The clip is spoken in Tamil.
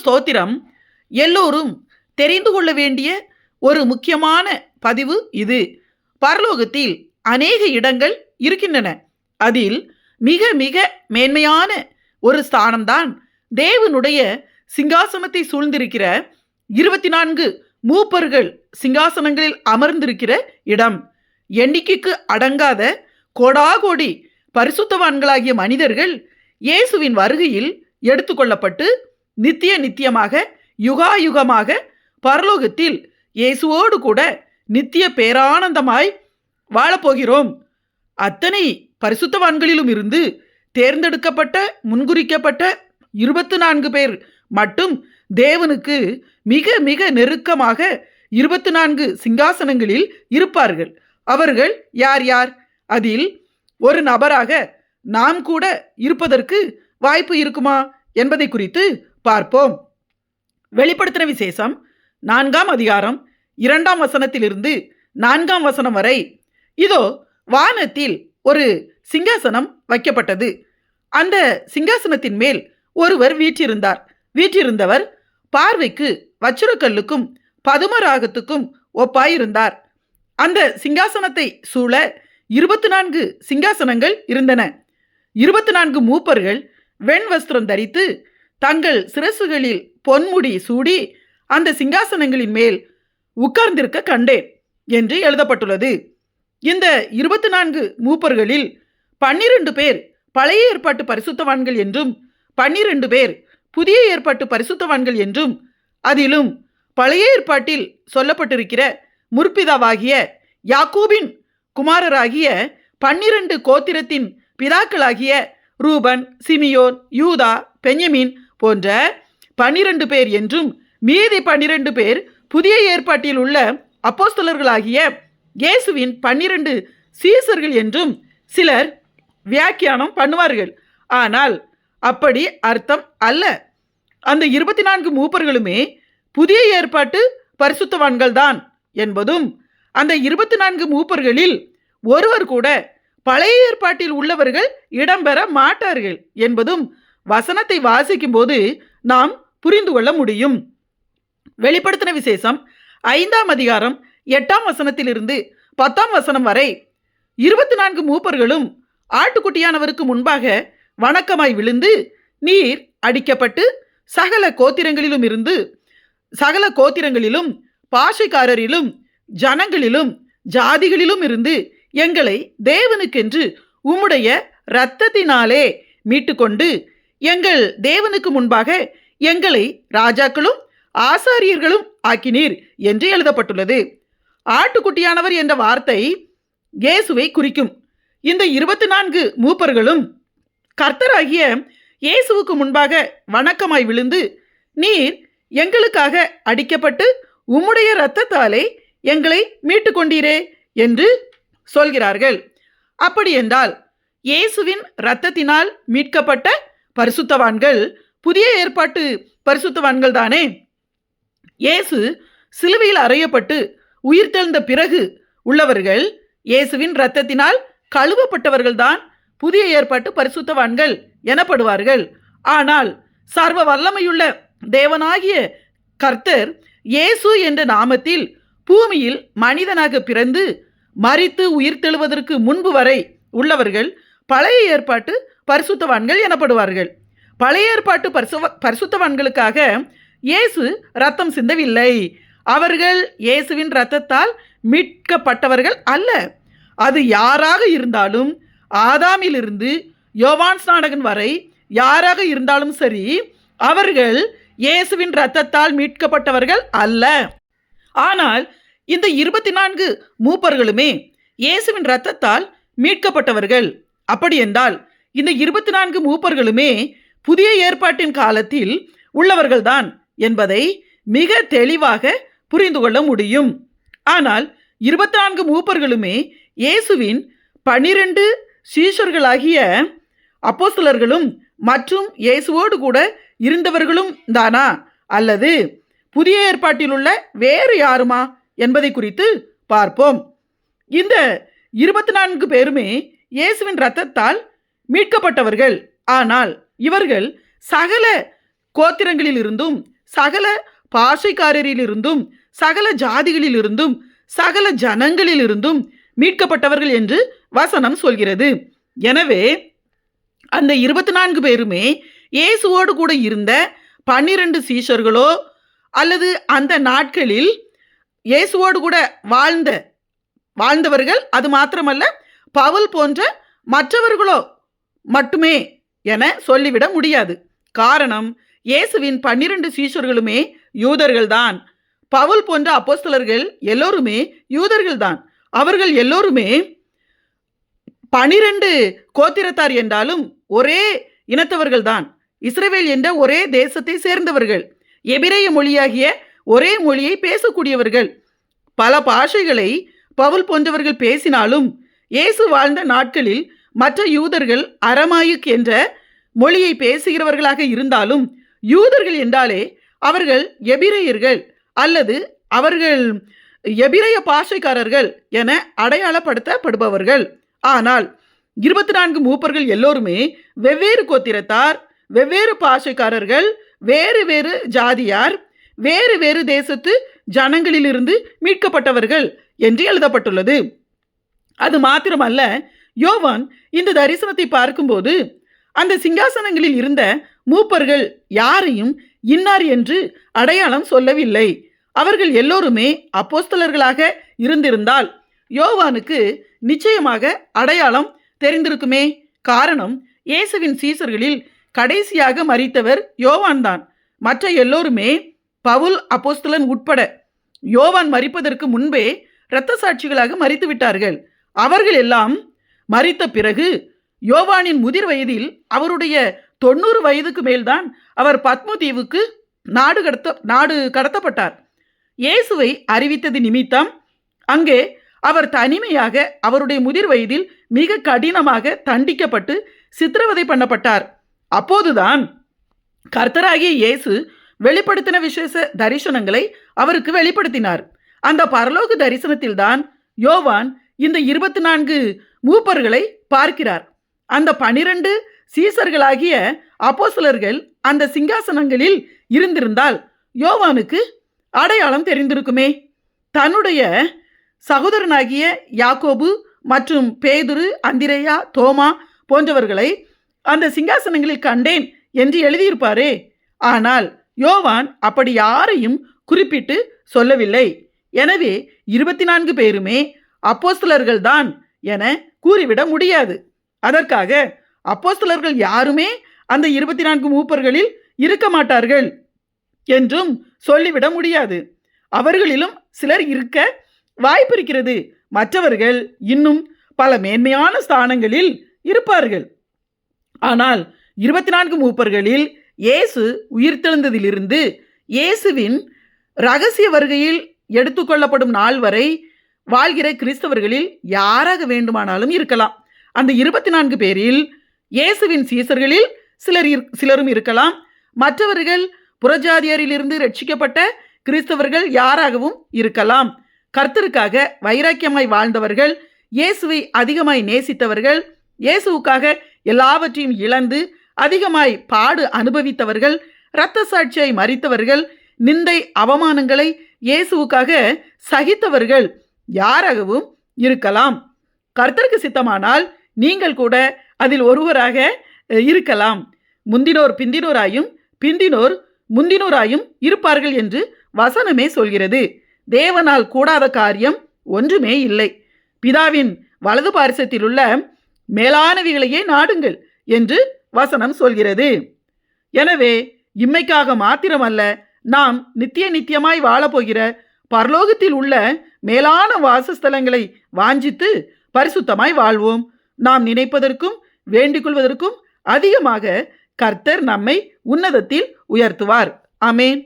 ஸ்தோத்திரம். எல்லோரும் தெரிந்து கொள்ள வேண்டிய ஒரு முக்கியமான பதிவு இது. பரலோகத்தில் அநேக இடங்கள் இருக்கின்றன. அதில் மிக மிக மேன்மையான ஒரு ஸ்தானம்தான் தேவனுடைய சிங்காசனத்தை சூழ்ந்திருக்கிற 24 மூப்பர்கள் சிங்காசனங்களில் அமர்ந்திருக்கிற இடம். எண்ணிக்கைக்கு அடங்காத கோடாகோடி பரிசுத்தவான்களாகிய மனிதர்கள் இயேசுவின் வருகையில் எடுத்துக்கொள்ளப்பட்டு நித்தியமாக யுகாயுகமாக பரலோகத்தில் இயேசுவோடு கூட நித்திய பேரானந்தமாய் வாழப்போகிறோம். அத்தனை பரிசுத்தவான்களிலும் இருந்து தேர்ந்தெடுக்கப்பட்ட முன்குறிக்கப்பட்ட 24 பேர் மட்டும் தேவனுக்கு மிக மிக நெருக்கமாக 24 சிங்காசனங்களில் இருப்பார்கள். அவர்கள் யார் யார்? அதில் ஒரு நபராக நாம் கூட இருப்பதற்கு வாய்ப்பு இருக்குமா என்பதை குறித்து பார்ப்போம். வெளிப்படுத்தின விசேஷம் 4ஆம் அதிகாரம் 2ஆம் வசனத்திலிருந்து 4ஆம் வசனம் வரை. இதோ வானத்தில் ஒரு சிங்காசனம் வைக்கப்பட்டது. அந்த சிங்காசனத்தின் மேல் ஒருவர் வீற்றிருந்தவர் பார்வைக்கு வச்சிரக்கல்லுக்கும் பதுமராகத்துக்கும் ஒப்பாயிருந்தார். அந்த சிங்காசனத்தை சூழ 24 சிங்காசனங்கள் இருந்தன. 24 மூப்பர்கள் வெண் வஸ்திரம் தரித்து தங்கள் சிரசுகளில் பொன்முடி சூடி அந்த சிங்காசனங்களின் மேல் உட்கார்ந்திருக்க கண்டேன் என்று எழுதப்பட்டுள்ளது. இந்த 24 மூப்பர்களில் 12 பேர் பழைய ஏற்பாட்டு பரிசுத்தவான்கள் என்றும் 12 பேர் புதிய ஏற்பாட்டு பரிசுத்தவான்கள் என்றும், அதிலும் பழைய ஏற்பாட்டில் சொல்லப்பட்டிருக்கிற முற்பிதாவாகிய யாக்கோபின் குமாரராகிய 12 கோத்திரத்தின் பிதாக்களாகிய ரூபன், சிமியோன், யூதா, பென்யமீன் போன்ற 12 பேர் என்றும், மீதி 12 பேர் புதிய ஏற்பாட்டில் உள்ள அப்போஸ்தலர்களாகிய இயேசுவின் 12 சீசர்கள் என்றும் சிலர் வியாக்கியானம் பண்ணுவார்கள். ஆனால் அப்படி அர்த்தம் அல்ல. அந்த 24 மூப்பர்களுமே புதிய ஏற்பாட்டு பரிசுத்தவான்கள் தான் என்பதும், அந்த 24 மூப்பர்களில் ஒருவர் கூட பழைய ஏற்பாட்டில் உள்ளவர்கள் இடம்பெற மாட்டார்கள் என்பதும் வசனத்தை வாசிக்கும் போது நாம் புரிந்து கொள்ள முடியும். வெளிப்படுத்தின விசேஷம் 5ஆம் அதிகாரம் 8ஆம் வசனத்திலிருந்து 10ஆம் வசனம் வரை 24 மூப்பர்களும் ஆட்டுக்குட்டியானவருக்கு முன்பாக வணக்கமாய் விழுந்து, நீர் அடிக்கப்பட்டு சகல கோத்திரங்களிலும் பாஷைக்காரரிலும் ஜனங்களிலும் ஜாதிகளிலும் இருந்து எங்களை தேவனுக்கென்று உம்முடைய இரத்தத்தினாலே மீட்டுக்கொண்டு எங்கள் தேவனுக்கு முன்பாக எங்களை ராஜாக்களும் ஆசாரியர்களும் ஆக்கினீர் என்று எழுதப்பட்டுள்ளது. ஆட்டுக்குட்டியானவர் என்ற வார்த்தை இயேசுவை குறிக்கும். இந்த 24 மூப்பர்களும் கர்த்தராகிய இயேசுவுக்கு முன்பாக வணக்கமாய் விழுந்து, நீர் எங்களுக்காக அடிக்கப்பட்டு உம்முடைய இரத்தத்தாலே எங்களை மீட்டு கொண்டீரே என்று சொல்கிறார்கள். அப்படி என்றால் இயேசுவின் இரத்தத்தினால் மீட்கப்பட்ட பரிசுத்தவான்கள் புதிய ஏற்பாட்டு பரிசுத்தவான்கள் தானே? இயேசு சிலுவையில் அறையப்பட்டு உயிர்த்தெழுந்த பிறகு உள்ளவர்கள் இயேசுவின் இரத்தத்தினால் கழுவப்பட்டவர்கள்தான் புதிய ஏற்பாட்டு பரிசுத்தவான்கள் எனப்படுவார்கள். ஆனால் சர்வ வல்லமையுள்ள தேவனாகிய கர்த்தர் இயேசு என்ற நாமத்தில் பூமியில் மனிதனாக பிறந்து மரித்து உயிர்த்தெழுவதற்கு முன்பு வரை உள்ளவர்கள் பழைய ஏற்பாட்டு பரிசுத்தவான்கள் எனப்படுவார்கள். பழைய ஏற்பாட்டு பரிசுத்தவான்களுக்காக இயேசு இரத்தம் சிந்தவில்லை. அவர்கள் இயேசுவின் இரத்தத்தால் மீட்கப்பட்டவர்கள் அல்ல. அது யாராக இருந்தாலும், ஆதாமிலிருந்து யோவான் ஸ்நானகன் வரை யாராக இருந்தாலும் சரி, அவர்கள் இயேசுவின் இரத்தத்தால் மீட்கப்பட்டவர்கள் அல்ல. ஆனால் இந்த 24 மூப்பர்களுமே இயேசுவின் இரத்தத்தால் மீட்கப்பட்டவர்கள். அப்படி என்றால் இந்த 24 மூப்பர்களுமே புதிய ஏற்பாட்டின் காலத்தில் உள்ளவர்கள்தான் என்பதை மிக தெளிவாக புரிந்து கொள்ள முடியும். ஆனால் 24 மூப்பர்களுமே இயேசுவின் 12 சீஷர்களாகிய அப்போஸ்தலர்களும் மற்றும் இயேசுவோடு கூட இருந்தவர்களும் தானா, அல்லது புதிய ஏற்பாட்டில் உள்ள வேறு யாருமா என்பதை குறித்து பார்ப்போம். இந்த 24 பேருமே இயேசுவின் இரத்தத்தால் மீட்கப்பட்டவர்கள். ஆனால் இவர்கள் சகல கோத்திரங்களிலிருந்தும் சகல பாஷைக்காரரிலிருந்தும் சகல ஜாதிகளிலிருந்தும் சகல ஜனங்களிலிருந்தும் மீட்கப்பட்டவர்கள் என்று வசனம் சொல்கிறது. எனவே அந்த 24 பேருமே இயேசுவோடு கூட இருந்த 12 சீஷர்களோ அல்லது அந்த நாட்களில் இயேசுவோடு கூட வாழ்ந்தவர்கள், அது மாத்திரமல்ல பவுல் போன்ற மற்றவர்களோ மட்டுமே என சொல்லிவிட முடியாது. காரணம், இயேசுவின் 12 சீஷர்களுமே யூதர்கள்தான். பவுல் போன்ற அப்போஸ்தலர்கள் எல்லோருமே யூதர்கள்தான். அவர்கள் எல்லோருமே 12 கோத்திரத்தார் என்றாலும் ஒரே இனத்தவர்கள்தான். இஸ்ரவேல் என்ற ஒரே தேசத்தை சேர்ந்தவர்கள். எபிரேய மொழியாகிய ஒரே மொழியை பேசக்கூடியவர்கள். பல பாஷைகளை பவுல் போன்றவர்கள் பேசினாலும் இயேசு வாழ்ந்த நாட்களில் மற்ற யூதர்கள் அரமாயிக் என்ற மொழியை பேசுகிறவர்களாக இருந்தாலும் யூதர்கள் என்றாலே அவர்கள் எபிரேயர்கள் அல்லது அவர்கள் எபிரேய பாஷைக்காரர்கள் என அடையாளப்படுத்தப்படுபவர்கள். ஆனால் 24 மூப்பர்கள் எல்லோருமே வெவ்வேறு கோத்திரத்தார், வெவ்வேறு பாஷைக்காரர்கள், வேறு வேறு ஜாதியார், வேறு வேறு தேசத்து ஜனங்களிலிருந்து மீட்கப்பட்டவர்கள் என்று எழுதப்பட்டுள்ளது. அது மாத்திரமல்ல, யோவான் இந்த தரிசனத்தை பார்க்கும்போது அந்த சிங்காசனங்களில் இருந்த மூப்பர்கள் யாரையும் இன்னார் என்று அடையாளம் சொல்லவில்லை. அவர்கள் எல்லோருமே அப்போஸ்தலர்களாக இருந்திருந்தால் யோவானுக்கு நிச்சயமாக அடையாளம் தெரிந்திருக்குமே. காரணம், இயேசுவின் சீசர்களில் கடைசியாக மரித்தவர் யோவான் தான். மற்ற எல்லோருமே பவுல் அப்போஸ்தலன் உட்பட யோவான் மரிப்பதற்கு முன்பே இரத்த சாட்சிகளாக மரித்து விட்டார்கள். அவர்கள் எல்லாம் மரித்த பிறகு யோவானின் முதிர் வயதில் அவருடைய 90 வயதுக்கு மேல்தான் அவர் பத்மு தீவுக்கு நாடு கடத்தப்பட்டார். இயேசுவை அறிவித்தது நிமித்தம் அங்கே அவர் தனிமையாக அவருடைய முதிர் வயதில் மிக கடினமாக தண்டிக்கப்பட்டு சித்திரவதை பண்ணப்பட்டார். அப்போதுதான் கர்த்தராகிய இயேசு வெளிப்படுத்தின விசேஷ தரிசனங்களை அவருக்கு வெளிப்படுத்தினார். அந்த பரலோக தரிசனத்தில்தான் யோவான் இந்த 24 மூப்பர்களை பார்க்கிறார். அந்த 12 சீசர்களாகிய அப்போஸ்தலர்கள் அந்த சிங்காசனங்களில் இருந்திருந்தால் யோவானுக்கு அடையாளம் தெரிந்திருக்குமே. தன்னுடைய சகோதரனாகிய யாக்கோபு மற்றும் பேதுரு, அந்திரேயா, தோமா போன்றவர்களை அந்த சிங்காசனங்களில் கண்டேன் என்று எழுதியிருப்பாரே. ஆனால் யோவான் அப்படி யாரையும் குறிப்பிட்டு சொல்லவில்லை. எனவே 24 பேருமே அப்போஸ்தலர்கள்தான் என கூறிவிட முடியாது. அதற்காக அப்போஸ்தலர்கள் யாருமே அந்த 24 மூப்பர்களில் இருக்க மாட்டார்கள் என்றும் சொல்லிவிட முடியாது. அவர்களிலும் சிலர் இருக்க வாய்ப்பிருக்கிறது. மற்றவர்கள் இன்னும் பல மேன்மையான ஸ்தானங்களில் இருப்பார்கள். ஆனால் 24 மூப்பர்களில் இயேசு உயிர்த்தெழுந்ததிலிருந்து இயேசுவின் இரகசிய வருகையில் எடுத்துக்கொள்ளப்படும் நாள் வரை வாழ்கிற கிறிஸ்தவர்களில் யாராக வேண்டுமானாலும் இருக்கலாம். அந்த 24 பேரில் இயேசுவின் சீசர்களில் சிலரும் இருக்கலாம். மற்றவர்கள் புறஜாதியரிலிருந்து ரட்சிக்கப்பட்ட கிறிஸ்தவர்கள் யாராகவும் இருக்கலாம். கர்த்தருக்காக வைராக்கியமாய் வாழ்ந்தவர்கள், இயேசுவை அதிகமாய் நேசித்தவர்கள், இயேசுவுக்காக எல்லாவற்றையும் இழந்து அதிகமாய் பாடு அனுபவித்தவர்கள், இரத்த சாட்சியாய் மரித்தவர்கள், நிந்தை அவமானங்களை இயேசுவுக்காக சகித்தவர்கள் யாராகவும் இருக்கலாம். கர்த்தருக்கு சித்தமானால் நீங்கள் கூட அதில் ஒருவராக இருக்கலாம். முந்தினோர் பிந்தினோராயும் பிந்தினோர் முந்தினோராயும் இருப்பார்கள் என்று வசனமே சொல்கிறது. தேவனால் கூடாத காரியம் ஒன்றுமே இல்லை. பிதாவின் வலது பார்சத்தில் உள்ள மேலானவைகளையே நாடுங்கள் என்று வசனம் சொல்கிறது. எனவே இம்மைக்காக மாத்திரமல்ல, நாம் நித்தியமாய் வாழப்போகிற பரலோகத்தில் உள்ள மேலான வாசஸ்தலங்களை வாஞ்சித்து பரிசுத்தமாய் வாழ்வோம். நாம் நினைப்பதற்கும் வேண்டிக் கொள்வதற்கும் அதிகமாக கர்த்தர் நம்மை உன்னதத்தில் உயர்த்துவார். ஆமென்.